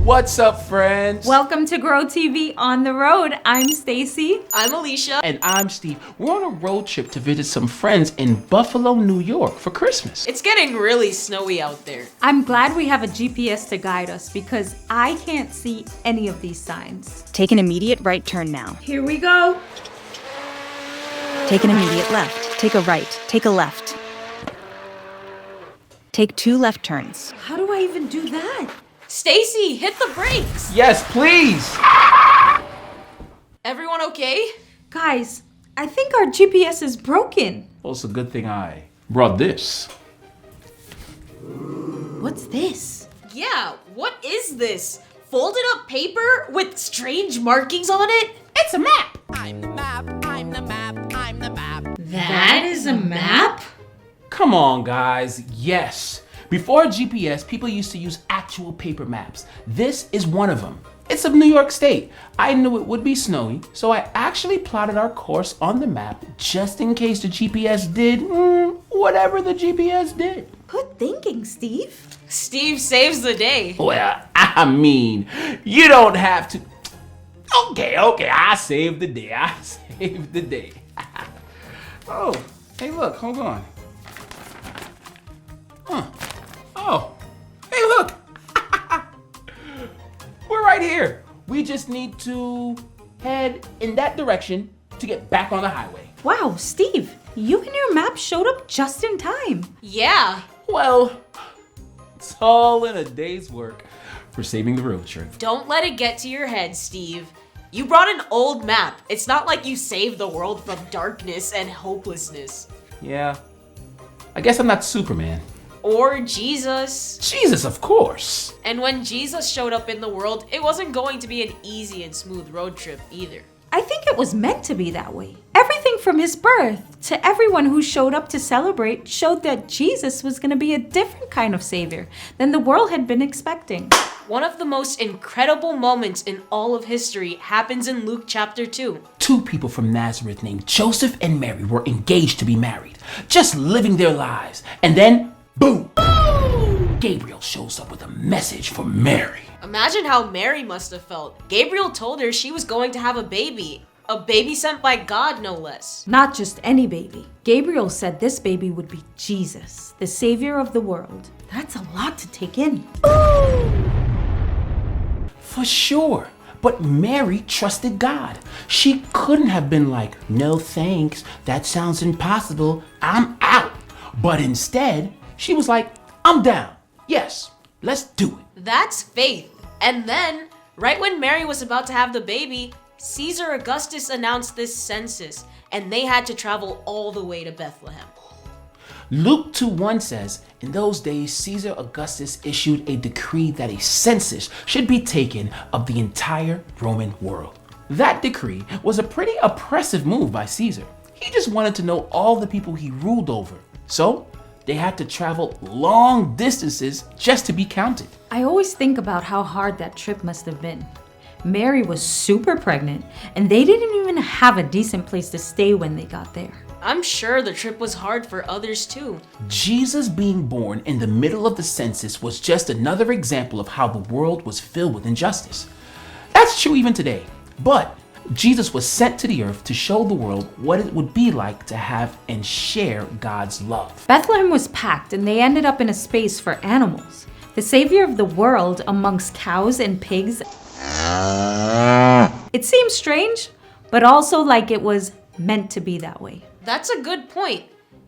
What's up, friends? Welcome to Grow TV on the road. I'm Stacy. I'm Alicia. And I'm Steve. We're on a road trip to visit some friends in Buffalo, New York for Christmas. It's getting really snowy out there. I'm glad we have a GPS to guide us because I can't see any of these signs. Take an immediate right turn now. Here we go. Take an immediate left. Take a right. Take a left. Take 2 left turns. How do I even do that? Stacy, hit the brakes. Yes, please. Everyone okay? Guys, I think our GPS is broken. Well, it's a good thing I brought this. What's this? Yeah, what is this? Folded up paper with strange markings on it? It's a map. I'm the map, I'm the map, I'm the map. That is a map? Come on, guys. Yes. Before GPS, people used to use actual paper maps. This is one of them. It's of New York State. I knew it would be snowy, so I actually plotted our course on the map just in case the GPS did whatever the GPS did. Good thinking, Steve. Steve saves the day. Well, I mean, you don't have to. Okay, I saved the day. I saved the day. Oh, hey, look, hold on. Huh. Oh, hey, look. We're right here. We just need to head in that direction to get back on the highway. Wow, Steve, you and your map showed up just in time. Yeah. Well, it's all in a day's work for saving the road trip. Don't let it get to your head, Steve. You brought an old map. It's not like you saved the world from darkness and hopelessness. Yeah, I guess I'm not Superman. Or Jesus. Jesus, of course. And when Jesus showed up in the world, it wasn't going to be an easy and smooth road trip either. I think it was meant to be that way. Everything from his birth to everyone who showed up to celebrate showed that Jesus was going to be a different kind of savior than the world had been expecting. One of the most incredible moments in all of history happens in Luke chapter 2. 2 people from Nazareth named Joseph and Mary were engaged to be married, just living their lives. And then, boom! Gabriel shows up with a message for Mary. Imagine how Mary must have felt. Gabriel told her she was going to have a baby sent by God, no less. Not just any baby. Gabriel said this baby would be Jesus, the savior of the world. That's a lot to take in. For sure. But Mary trusted God. She couldn't have been like, no thanks, that sounds impossible, I'm out. But instead, she was like, I'm down. Yes, let's do it. That's faith. And then, right when Mary was about to have the baby, Caesar Augustus announced this census, and they had to travel all the way to Bethlehem. Luke 2:1 says, in those days, Caesar Augustus issued a decree that a census should be taken of the entire Roman world. That decree was a pretty oppressive move by Caesar. He just wanted to know all the people he ruled over. So they had to travel long distances just to be counted. I always think about how hard that trip must have been. Mary was super pregnant, and they didn't even have a decent place to stay when they got there. I'm sure the trip was hard for others too. Jesus being born in the middle of the census was just another example of how the world was filled with injustice. That's true even today. But Jesus was sent to the earth to show the world what it would be like to have and share God's love. Bethlehem was packed, and they ended up in a space for animals. The savior of the world amongst cows and pigs. It seems strange, but also like it was meant to be that way. That's a good point.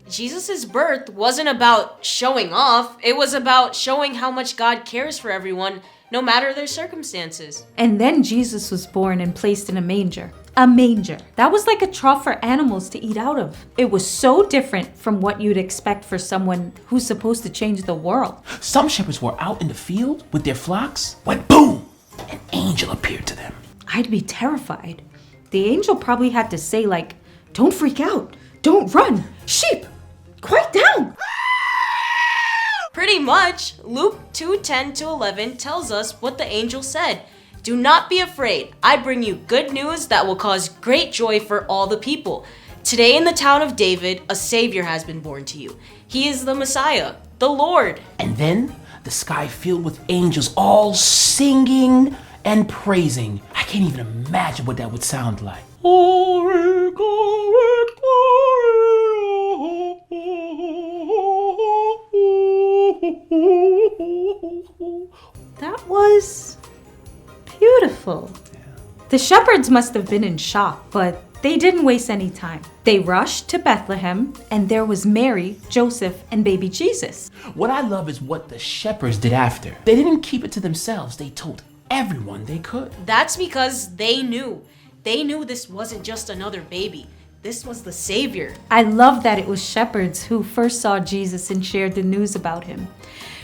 Jesus' birth wasn't about showing off. It was about showing how much God cares for everyone, no matter their circumstances. And then Jesus was born and placed in a manger. A manger. That was like a trough for animals to eat out of. It was so different from what you'd expect for someone who's supposed to change the world. Some shepherds were out in the field with their flocks when boom, an angel appeared to them. I'd be terrified. The angel probably had to say like, don't freak out. Don't run. Sheep, quiet down. Pretty much. Luke 2:10-11 tells us what the angel said. Do not be afraid. I bring you good news that will cause great joy for all the people. Today in the town of David, a savior has been born to you. He is the Messiah, the Lord. And then the sky filled with angels all singing and praising. I can't even imagine what that would sound like. Glory, glory, glory. That was beautiful. The shepherds must have been in shock, but they didn't waste any time. They rushed to Bethlehem, and there was Mary, Joseph, and baby Jesus. What I love is what the shepherds did after. They didn't keep it to themselves. They told everyone they could. That's because they knew. They knew this wasn't just another baby. This was the Savior. I love that it was shepherds who first saw Jesus and shared the news about him.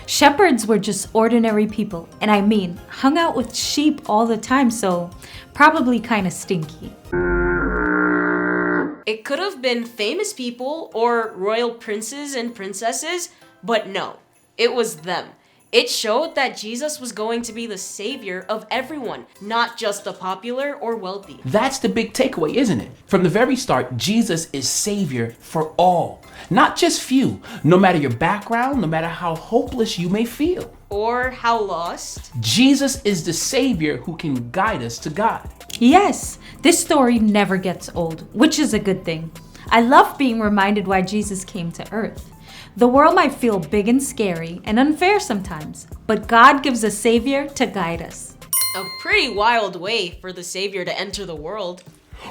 Shepherds were just ordinary people, and I mean, hung out with sheep all the time, so probably kind of stinky. It could have been famous people or royal princes and princesses, but no, it was them. It showed that Jesus was going to be the savior of everyone, not just the popular or wealthy. That's the big takeaway, isn't it? From the very start, Jesus is savior for all, not just few, no matter your background, no matter how hopeless you may feel. Or how lost? Jesus is the savior who can guide us to God. Yes, this story never gets old, which is a good thing. I love being reminded why Jesus came to earth. The world might feel big and scary and unfair sometimes, but God gives a savior to guide us. A pretty wild way for the savior to enter the world.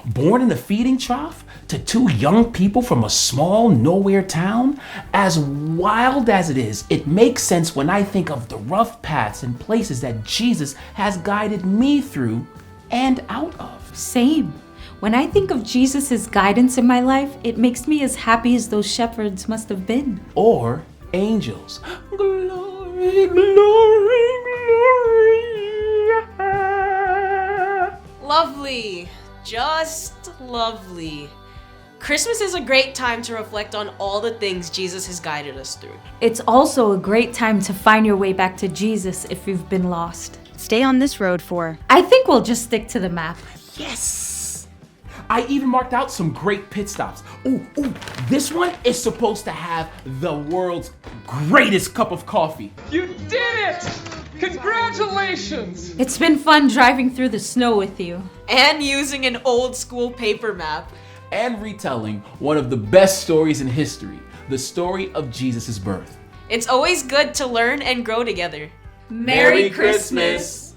Born in the feeding trough to two young people from a small nowhere town, as wild as it is, it makes sense when I think of the rough paths and places that Jesus has guided me through and out of. Same. When I think of Jesus' guidance in my life, it makes me as happy as those shepherds must have been. Or angels. Glory, glory, glory. Lovely. Just lovely. Christmas is a great time to reflect on all the things Jesus has guided us through. It's also a great time to find your way back to Jesus if you've been lost. Stay on this road for... I think we'll just stick to the map. Yes! I even marked out some great pit stops. Ooh, this one is supposed to have the world's greatest cup of coffee. You did it! Congratulations! It's been fun driving through the snow with you. And using an old school paper map. And retelling one of the best stories in history, the story of Jesus' birth. It's always good to learn and grow together. Merry Christmas!